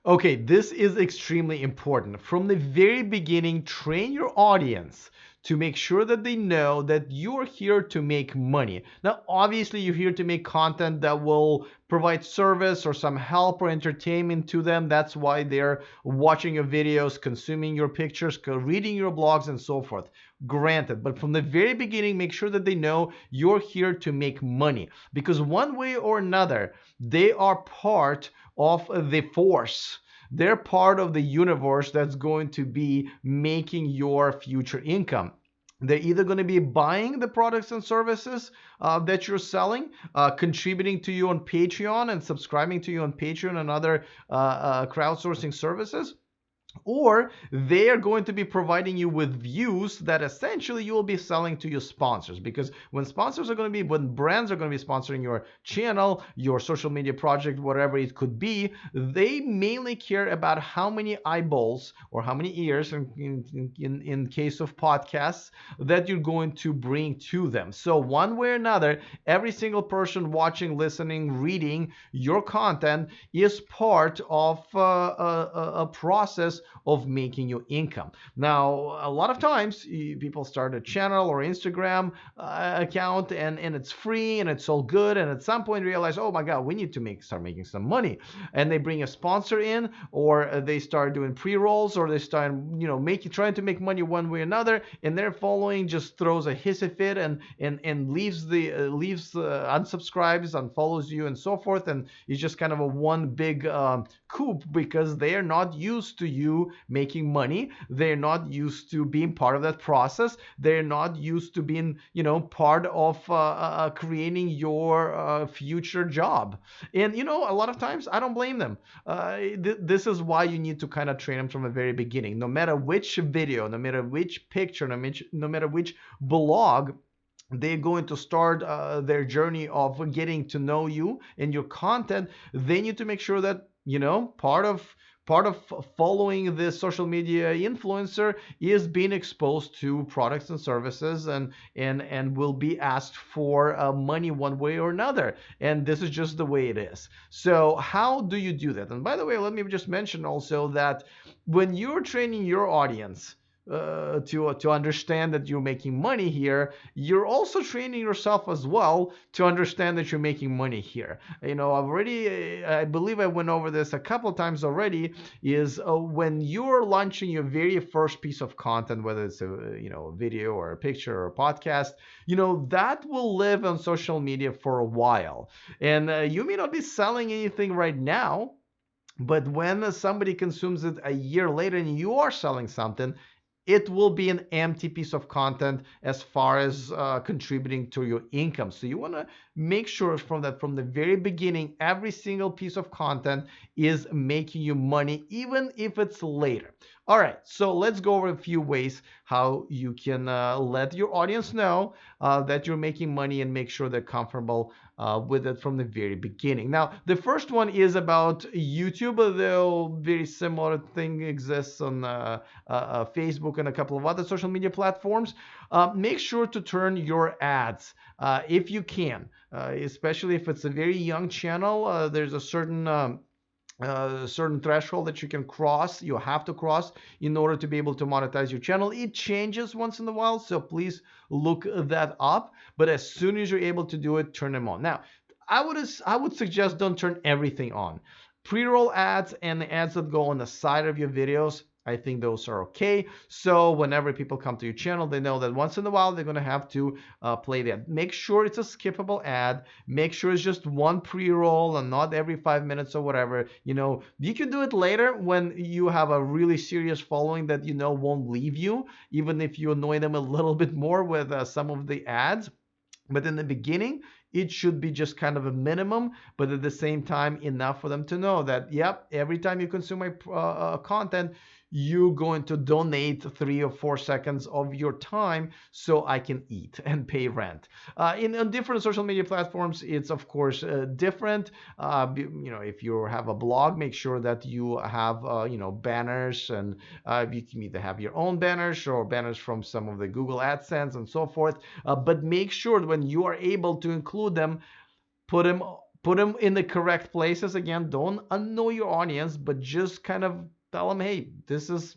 Okay, this is extremely important. From the very beginning, train your audience to make sure that they know that you're here to make money. Now, obviously, you're here to make content that will provide service or some help or entertainment to them. That's why they're watching your videos, consuming your pictures, reading your blogs, and so forth. Granted, but from the very beginning, make sure that they know you're here to make money because one way or another, they are part of the force. They're part of the universe that's going to be making your future income. They're either going to be buying the products and services that you're selling, contributing to you on Patreon and subscribing to you on Patreon and other crowdsourcing services, or they are going to be providing you with views that essentially you will be selling to your sponsors, because when brands are going to be sponsoring your channel, your social media project, whatever it could be, they mainly care about how many eyeballs or how many ears in case of podcasts that you're going to bring to them. So one way or another, every single person watching, listening, reading your content is part of a process of making you income. Now, a lot of times people start a channel or Instagram account, and it's free and it's all good, and at some point realize, oh my god, we need to start making some money, and they bring a sponsor in, or they start doing pre-rolls, or they start trying to make money one way or another, and their following just throws a hissy fit and leaves unsubscribes, unfollows you, and so forth, and it's just kind of a one big coup, because they are not used to you making money. They're not used to being part of that process. They're not used to being, part of creating your future job. And, a lot of times I don't blame them. This is why you need to kind of train them from the very beginning. No matter which video, no matter which picture, no matter which blog, they're going to start their journey of getting to know you and your content. They need to make sure that part of following this social media influencer is being exposed to products and services, and will be asked for money one way or another, and this is just the way it is. So how do you do that? And by the way, let me just mention also that when you're training your audience to understand that you're making money here, you're also training yourself as well to understand that you're making money here. I've already, I believe I went over this a couple of times already. Is when you're launching your very first piece of content, whether it's a video or a picture or a podcast, that will live on social media for a while, and you may not be selling anything right now. But when somebody consumes it a year later and you are selling something, it will be an empty piece of content as far as contributing to your income. So you want to make sure from the very beginning, every single piece of content is making you money, even if it's later. All right, so let's go over a few ways how you can let your audience know that you're making money and make sure they're comfortable with it from the very beginning. Now, the first one is about YouTube, though very similar thing exists on Facebook and a couple of other social media platforms. Make sure to turn your ads if you can, especially if it's a very young channel. There's a certain threshold that you can cross, you have to cross in order to be able to monetize your channel. It changes once in a while, so please look that up. But as soon as you're able to do it, turn them on. Now, I would suggest don't turn everything on. Pre-roll ads and the ads that go on the side of your videos, I think those are okay. So whenever people come to your channel, they know that once in a while they're going to have to play that. Make sure it's a skippable ad. Make sure it's just one pre-roll and not every 5 minutes or whatever. You can do it later when you have a really serious following that won't leave you, even if you annoy them a little bit more with some of the ads. But in the beginning, it should be just kind of a minimum, but at the same time, enough for them to know that, yep, every time you consume my content, you're going to donate 3 or 4 seconds of your time so I can eat and pay rent. On different social media platforms, it's of course different. If you have a blog, make sure that you have banners, and you can either have your own banners or banners from some of the Google AdSense and so forth. But make sure when you are able to include them, put them put them in the correct places. Again, don't annoy your audience, but just kind of tell them, hey, this is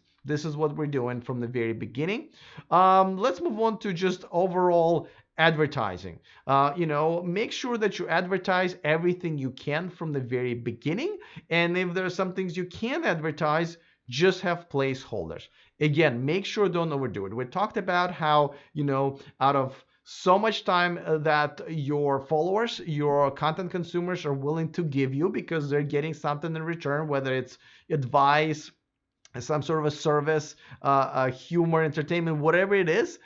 what we're doing from the very beginning. Let's move on to just overall advertising. Make sure that you advertise everything you can from the very beginning. And if there are some things you can advertise, just have placeholders. Again, make sure don't overdo it. We talked about how, out of so much time that your followers, your content consumers are willing to give you because they're getting something in return, whether it's advice, some sort of a service, humor, entertainment, whatever it is,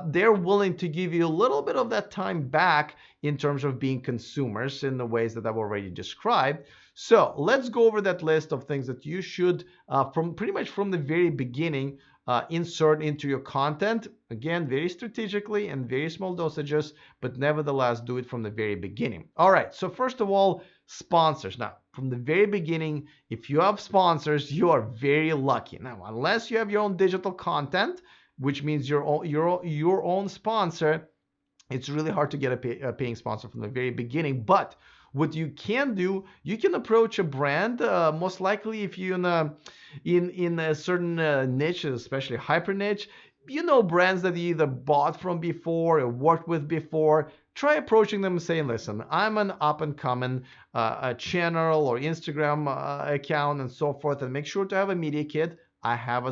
they're willing to give you a little bit of that time back in terms of being consumers in the ways that I've already described. So let's go over that list of things that you should, from pretty much from the very beginning, insert into your content. Again, very strategically and very small dosages, but nevertheless do it from the very beginning. All right, so first of all, sponsors. Now, from the very beginning, if you have sponsors, you are very lucky. Now, unless you have your own digital content, which means your own sponsor, it's really hard to get a paying sponsor from the very beginning. But what you can do, you can approach a brand. Most likely, if you're in a certain niche, especially hyper niche, brands that you either bought from before or worked with before. Try approaching them and saying, listen, I'm an up and coming channel or Instagram account and so forth, and make sure to have a media kit. I have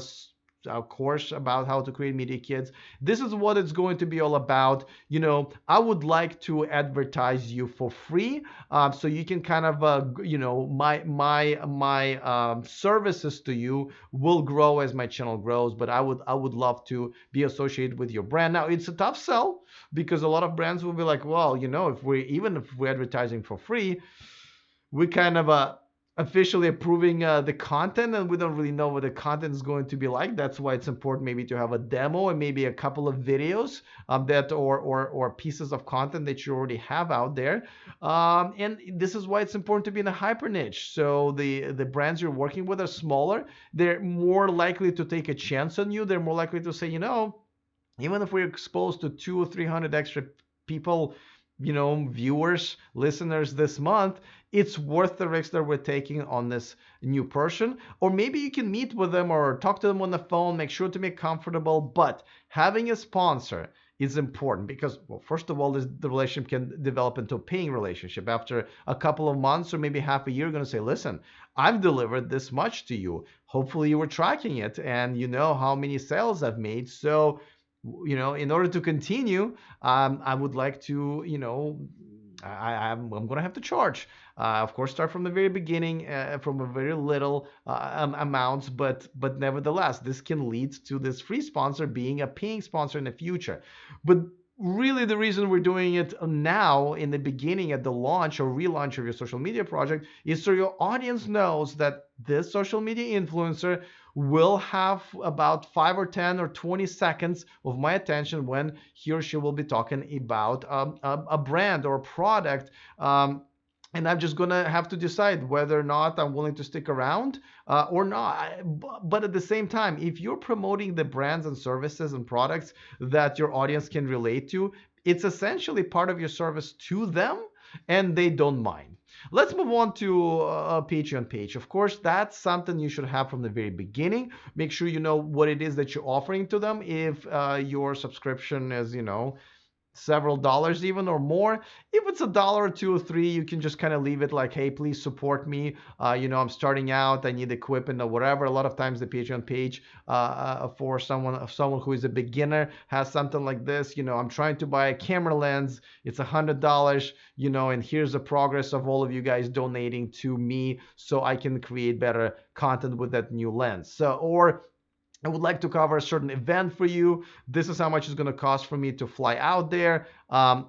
a course about how to create media kits. This is what it's going to be all about. I would like to advertise you for free, so you can kind of, my services to you will grow as my channel grows. But I would love to be associated with your brand. Now, it's a tough sell because a lot of brands will be like, well, if we're advertising for free, we kind of officially approving the content, and we don't really know what the content is going to be like. That's why it's important maybe to have a demo and maybe a couple of videos that or pieces of content that you already have out there. And this is why it's important to be in a hyper niche. So the brands you're working with are smaller. They're more likely to take a chance on you. They're more likely to say, even if we're exposed to 200 or 300 extra people, viewers, listeners this month, it's worth the risk that we're taking on this new person. Or maybe you can meet with them or talk to them on the phone, make sure to make comfortable. But having a sponsor is important because, well, first of all, the relationship can develop into a paying relationship. After a couple of months or maybe half a year, you're going to say, listen, I've delivered this much to you. Hopefully you were tracking it and you know how many sales I've made. So in order to continue, I would like to, I'm going to have to charge. Of course, start from the very beginning, from a very little amounts, but nevertheless, this can lead to this free sponsor being a paying sponsor in the future. But really, the reason we're doing it now in the beginning at the launch or relaunch of your social media project is so your audience knows that this social media influencer will have about 5 or 10 or 20 seconds of my attention when he or she will be talking about a brand or a product. And I'm just gonna have to decide whether or not I'm willing to stick around or not. But at the same time, if you're promoting the brands and services and products that your audience can relate to, it's essentially part of your service to them, and they don't mind. Let's move on to a Patreon page. Of course, that's something you should have from the very beginning. Make sure you know what it is that you're offering to them. If your subscription is, several dollars even or more. If it's $1 or $2 or $3, you can just kind of leave it like, hey, please support me. I'm starting out, I need equipment or whatever. A lot of times the Patreon page for someone who is a beginner has something like this. I'm trying to buy a camera lens. It's $100, and here's the progress of all of you guys donating to me so I can create better content with that new lens. Or I would like to cover a certain event for you. This is how much it's going to cost for me to fly out there.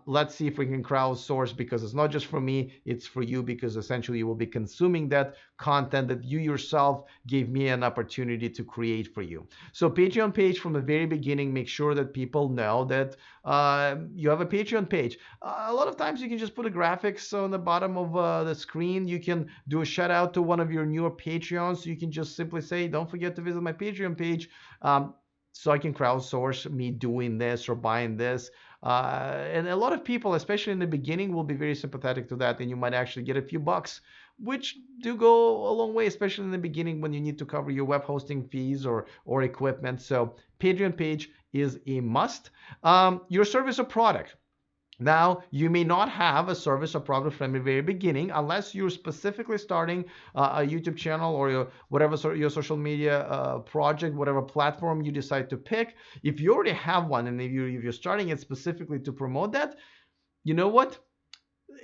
Let's see if we can crowdsource, because it's not just for me, it's for you, because essentially you will be consuming that content that you yourself gave me an opportunity to create for you. So Patreon page from the very beginning, make sure that people know that you have a Patreon page. A lot of times you can just put a graphics on the bottom of the screen. You can do a shout out to one of your newer Patreons. You can just simply say, don't forget to visit my Patreon page. so I can crowdsource me doing this or buying this. And a lot of people, especially in the beginning, will be very sympathetic to that, and you might actually get a few bucks, which do go a long way, especially in the beginning when you need to cover your web hosting fees or equipment. So Patreon page is a must. Your service or product. Now, you may not have a service or product from the very beginning unless you're specifically starting a YouTube channel or whatever your social media project, whatever platform you decide to pick. If you already have one and if you're starting it specifically to promote that, you know what?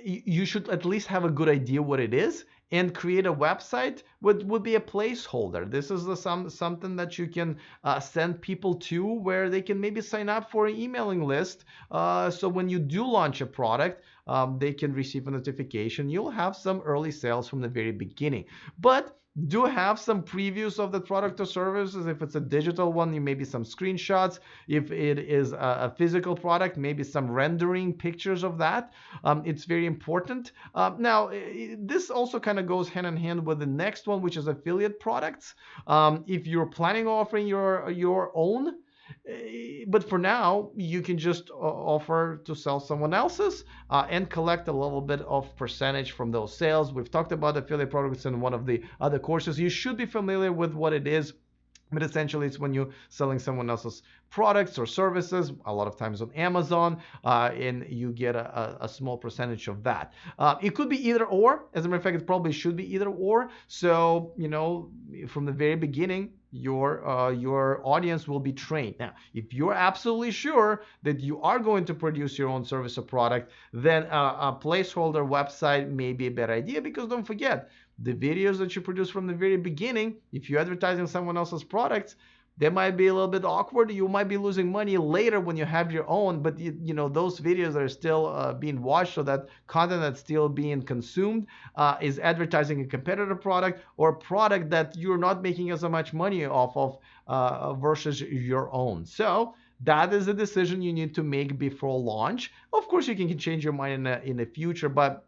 You should at least have a good idea what it is and create a website would be a placeholder. This is something that you can send people to where they can maybe sign up for an emailing list. So when you do launch a product, they can receive a notification. You'll have some early sales from the very beginning, but do have some previews of the product or services. If it's a digital one, you maybe some screenshots. If it is a physical product, maybe some rendering pictures of that. It's very important. Now, this also kind of goes hand in hand with the next one, which is affiliate products. If you're planning on offering your own, but for now, you can just offer to sell someone else's and collect a little bit of percentage from those sales. We've talked about affiliate products in one of the other courses. You should be familiar with what it is. But essentially, it's when you're selling someone else's products or services, a lot of times on Amazon, and you get a small percentage of that. It could be either or. As a matter of fact, it probably should be either or. So, from the very beginning, your audience will be trained. Now, if you're absolutely sure that you are going to produce your own service or product, then a placeholder website may be a better idea, because don't forget, the videos that you produce from the very beginning, if you're advertising someone else's products, they might be a little bit awkward. You might be losing money later when you have your own, but those videos are still being watched, so that content that's still being consumed is advertising a competitor product or a product that you're not making as much money off of versus your own. So that is a decision you need to make before launch. Of course, you can change your mind in the future, but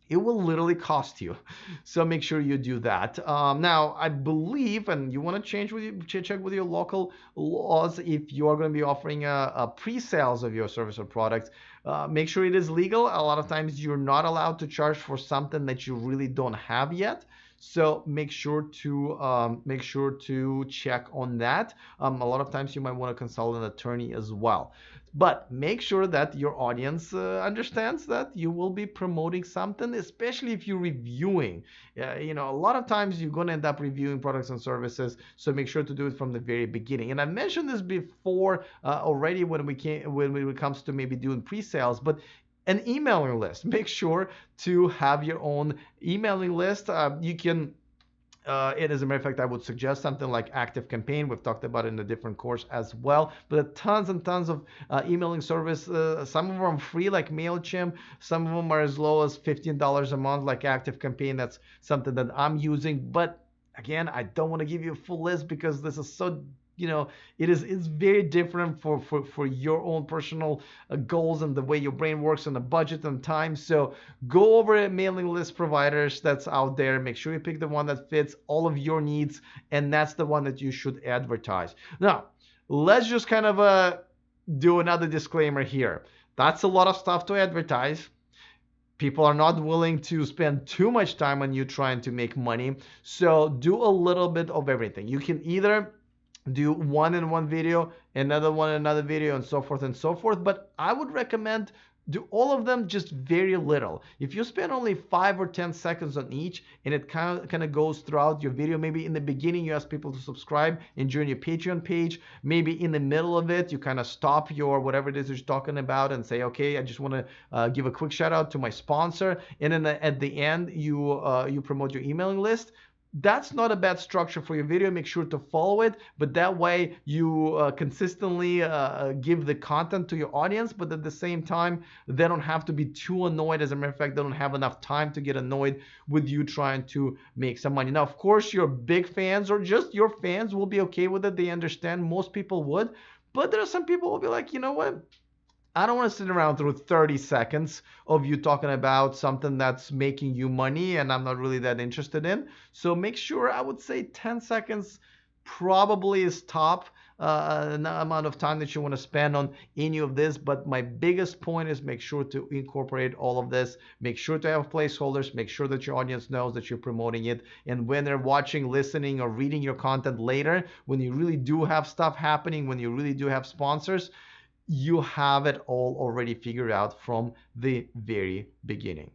it will literally cost you. So make sure you do that. Now, I believe, and you want to check with your local laws if you are going to be offering a pre-sales of your service or product. Make sure it is legal. A lot of times you're not allowed to charge for something that you really don't have yet. So make sure to check on that. A lot of times you might want to consult an attorney as well. But make sure that your audience understands that you will be promoting something, especially if you're reviewing. A lot of times you're going to end up reviewing products and services, so make sure to do it from the very beginning. And I mentioned this before already when it comes to maybe doing pre-sales, but an emailing list. Make sure to have your own emailing list. You can as a matter of fact, I would suggest something like ActiveCampaign. We've talked about it in a different course as well. But tons and tons of emailing service. Some of them are free, like MailChimp. Some of them are as low as $15 a month, like ActiveCampaign. That's something that I'm using. But again, I don't want to give you a full list because this is so it's very different for your own personal goals and the way your brain works and the budget and time. So go over a mailing list providers that's out there. Make sure you pick the one that fits all of your needs, and that's the one that you should advertise. Now, let's just kind of do another disclaimer here. That's a lot of stuff to advertise. People are not willing to spend too much time on you trying to make money. So do a little bit of everything. You can either do one in one video, another one in another video, and so forth and so forth. But I would recommend do all of them just very little. If you spend only 5 or 10 seconds on each, and it kind of goes throughout your video, maybe in the beginning you ask people to subscribe and join your Patreon page. Maybe in the middle of it, you kind of stop your whatever it is you're talking about and say, okay, I just want to give a quick shout out to my sponsor. And then at the end, you promote your emailing list. That's not a bad structure for your video. Make sure to follow it, but that way you consistently give the content to your audience, but at the same time, they don't have to be too annoyed. As a matter of fact, they don't have enough time to get annoyed with you trying to make some money. Now, of course, your big fans or just your fans will be okay with it. They understand. Most people would, but there are some people who will be like, you know what? I don't want to sit around through 30 seconds of you talking about something that's making you money and I'm not really that interested in. So make sure, I would say 10 seconds probably stop amount of time that you want to spend on any of this, but my biggest point is make sure to incorporate all of this. Make sure to have placeholders. Make sure that your audience knows that you're promoting it. And when they're watching, listening, or reading your content later, when you really do have stuff happening, when you really do have sponsors, you have it all already figured out from the very beginning.